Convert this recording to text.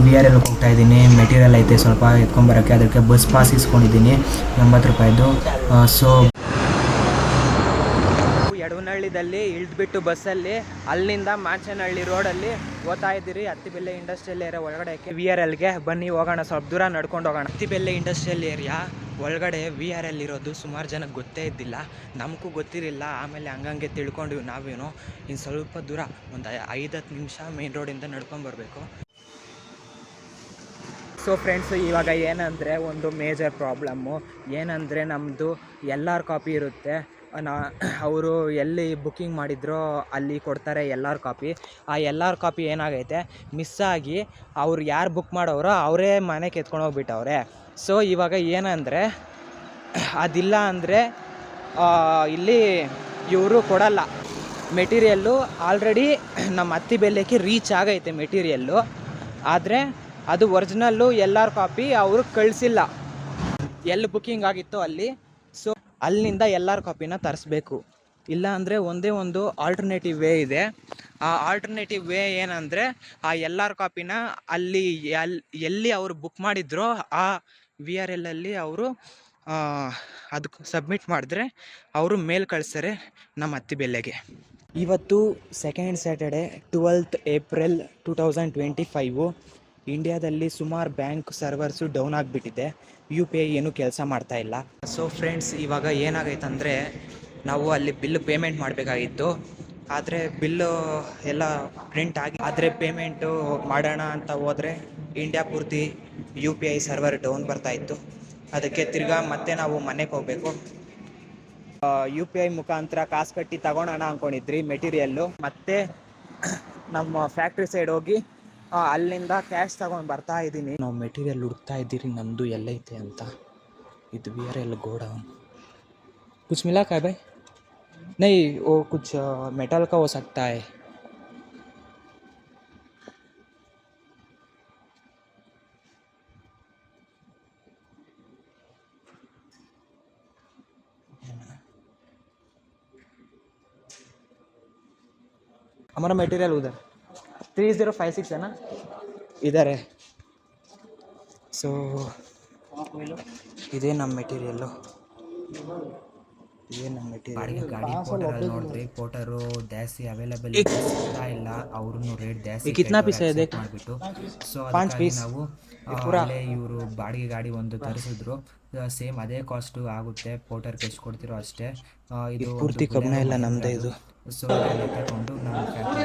VRL ಹೋಗ್ತಾ ಇದ್ದೀನಿ. Material ಐತೆ ಸ್ವಲ್ಪ ಎತ್ಕೊಂಬರೋಕ್ಕೆ, ಅದಕ್ಕೆ ಬಸ್ ಪಾಸ್ ಇಸ್ಕೊಂಡಿದ್ದೀನಿ 80 ರೂಪಾಯಿದು. ಸೊ ಯಡವನಹಳ್ಳಿದಲ್ಲಿ ಇಳಿದ್ಬಿಟ್ಟು ಬಸ್ಸಲ್ಲಿ ಅಲ್ಲಿಂದ ಮಾಚನಹಳ್ಳಿ ರೋಡಲ್ಲಿ ಓದ್ತಾ ಇದ್ದೀರಿ ಹತ್ತಿಬೆಲೆ ಇಂಡಸ್ಟ್ರಿಯಲ್ ಏರಿಯಾ ಒಳಗಡೆ VRLಗೆ ಬನ್ನಿ ಹೋಗೋಣ. ಸ್ವಲ್ಪ ದೂರ ನಡ್ಕೊಂಡು ಹೋಗೋಣ. ಹತ್ತಿಬೆಲೆ ಇಂಡಸ್ಟ್ರಿಯಲ್ ಏರಿಯಾ ಒಳಗಡೆ VRL ಇರೋದು ಸುಮಾರು ಜನಕ್ಕೆ ಗೊತ್ತೇ ಇದ್ದಿಲ್ಲ, ನಮಗೂ ಗೊತ್ತಿರಲಿಲ್ಲ. ಆಮೇಲೆ ಹಂಗಂಗೆ ತಿಳ್ಕೊಂಡ್ವಿ ನಾವೇನೋ. ಇನ್ನು ಸ್ವಲ್ಪ ದೂರ ಒಂದು 5-10 ನಿಮಿಷ ಮೇನ್ ರೋಡಿಂದ ನಡ್ಕೊಂಬರ್ಬೇಕು. ಸೊ ಫ್ರೆಂಡ್ಸ್, ಇವಾಗ ಏನಂದರೆ ಒಂದು ಮೇಜರ್ ಪ್ರಾಬ್ಲಮ್ಮು ಏನಂದರೆ ನಮ್ಮದು LR ಕಾಪಿ ಇರುತ್ತೆ. ಅವರು ಎಲ್ಲಿ ಬುಕ್ಕಿಂಗ್ ಮಾಡಿದ್ರೋ ಅಲ್ಲಿ ಕೊಡ್ತಾರೆ LR ಕಾಪಿ. ಆ LR ಕಾಪಿ ಏನಾಗೈತೆ ಮಿಸ್ಸಾಗಿ ಅವ್ರು ಯಾರು ಬುಕ್ ಮಾಡೋರೋ ಅವರೇ ಮನೆಗೆ ಎತ್ಕೊಂಡು ಹೋಗ್ಬಿಟ್ಟವ್ರೆ. ಸೊ ಇವಾಗ ಏನಂದರೆ ಅದಿಲ್ಲ ಅಂದರೆ ಇಲ್ಲಿ ಇವರು ಕೊಡಲ್ಲ ಮೆಟೀರಿಯಲ್ಲು. ಆಲ್ರೆಡಿ ನಮ್ಮ ಹತ್ತಿಬೆಲೆಗೆ ರೀಚ್ ಆಗೈತೆ ಮೆಟೀರಿಯಲ್ಲು, ಆದರೆ ಅದು ಒರಿಜಿನಲ್ಲು LR ಕಾಪಿ ಅವರು ಕಳಿಸಿಲ್ಲ ಎಲ್ಲಿ ಬುಕ್ಕಿಂಗ್ ಆಗಿತ್ತೋ ಅಲ್ಲಿ. ಸೊ ಅಲ್ಲಿಂದ LR ಕಾಪಿನ ತರಿಸ್ಬೇಕು. ಇಲ್ಲ ಅಂದರೆ ಒಂದೇ ಒಂದು ಆಲ್ಟರ್ನೇಟಿವ್ ವೇ ಇದೆ. ಆ ಆಲ್ಟರ್ನೇಟಿವ್ ವೇ ಏನಂದರೆ ಆ LR ಕಾಪಿನ ಅಲ್ಲಿ ಎಲ್ಲಿ ಅವರು ಬುಕ್ ಮಾಡಿದ್ರೋ ಆ VRLಲ್ಲಿ ಅವರು ಅದಕ್ಕೆ ಸಬ್ಮಿಟ್ ಮಾಡಿದ್ರೆ ಅವರು ಮೇಲ್ ಕಳಿಸ್ತಾರೆ ನಮ್ಮ ಹತ್ತಿಬೆಲೆಗೆ. ಇವತ್ತು ಸೆಕೆಂಡ್ ಸ್ಯಾಟರ್ಡೆ 12th April 2025. ಇಂಡಿಯಾದಲ್ಲಿ ಸುಮಾರು ಬ್ಯಾಂಕ್ ಸರ್ವರ್ಸು ಡೌನ್ ಆಗಿಬಿಟ್ಟಿದೆ. UPI ಏನೂ ಕೆಲಸ ಮಾಡ್ತಾಯಿಲ್ಲ. ಸೊ ಫ್ರೆಂಡ್ಸ್, ಇವಾಗ ಏನಾಗೈತಂದರೆ ನಾವು ಅಲ್ಲಿ ಬಿಲ್ ಪೇಮೆಂಟ್ ಮಾಡಬೇಕಾಗಿತ್ತು. ಆದರೆ ಬಿಲ್ಲು ಎಲ್ಲ ಪ್ರಿಂಟ್ ಆಗಿ, ಆದರೆ ಪೇಮೆಂಟು ಮಾಡೋಣ ಅಂತ ಹೋದರೆ ಇಂಡಿಯಾ ಪೂರ್ತಿ UPI ಸರ್ವರ್ ಡೌನ್ ಬರ್ತಾಯಿತ್ತು. ಅದಕ್ಕೆ ತಿರ್ಗಾ ಮತ್ತೆ ನಾವು ಮನೆಗೆ ಹೋಗಬೇಕು. UPI ಮುಖಾಂತರ ಕಾಸು ಕಟ್ಟಿ ತಗೊಳೋಣ ಅಂದ್ಕೊಂಡಿದ್ರಿ ಮೆಟೀರಿಯಲ್ಲು. ಮತ್ತೆ ನಮ್ಮ ಫ್ಯಾಕ್ಟ್ರಿ ಸೈಡ್ ಹೋಗಿ ಅಲ್ಲಿಂದ ಕ್ಯಾಶ್ ತಗೊಂಡು ಬರ್ತಾ ಇದ್ದೀನಿ. ನಾವು ಮೆಟೀರಿಯಲ್ ಹುಡುಕ್ತಾ ಇದ್ದೀರಿ ನಮ್ಮದು ಎಲ್ಲೈತೆ ಅಂತ. ಇದು VRL ಗೋಡೌನ್. कुछ मिला क्या भाई? नहीं, वो कुछ मेटल का हो सकता है. हमारा मटेरियल उधर 3056 है ना, इधर है. ಸೊ ಇದೇ ನಮ್ಮ ಮೆಟೀರಿಯಲ್ಲು. ಬಾಡಿಗೆ ಗಾಡಿ ಪೋಟರಲ್ಲಿ ನೋಡಿದ್ರೆ ಪೋಟರು ಜಾಸ್ತಿ ಅವೈಲೇಬಲ್ ಸಿಗ್ತಾ ಇಲ್ಲ. ಅವ್ರೂ ರೇಟ್ ಜಾಸ್ತಿ ಮಾಡಿಬಿಟ್ಟು, ಸೊ ಅದಕ್ಕಾಗಿ ನಾವು ಇವರು ಬಾಡಿಗೆ ಗಾಡಿ ಒಂದು ತರಿಸಿದ್ರು. ಸೇಮ್ ಅದೇ ಕಾಸ್ಟು ಆಗುತ್ತೆ. ಪೋಟರ್ಗೆ ಎಷ್ಟು ಕೊಡ್ತಿರೋ ಅಷ್ಟೇ. ಇದು ಪೂರ್ತಿ ಕಬ್ಬಣ ಎಲ್ಲ ನಮ್ಮದೇ ಇದು. ಸೊ ತಗೊಂಡು ನಮ್ಮ ಫ್ಯಾಕ್ಟ್ರಿ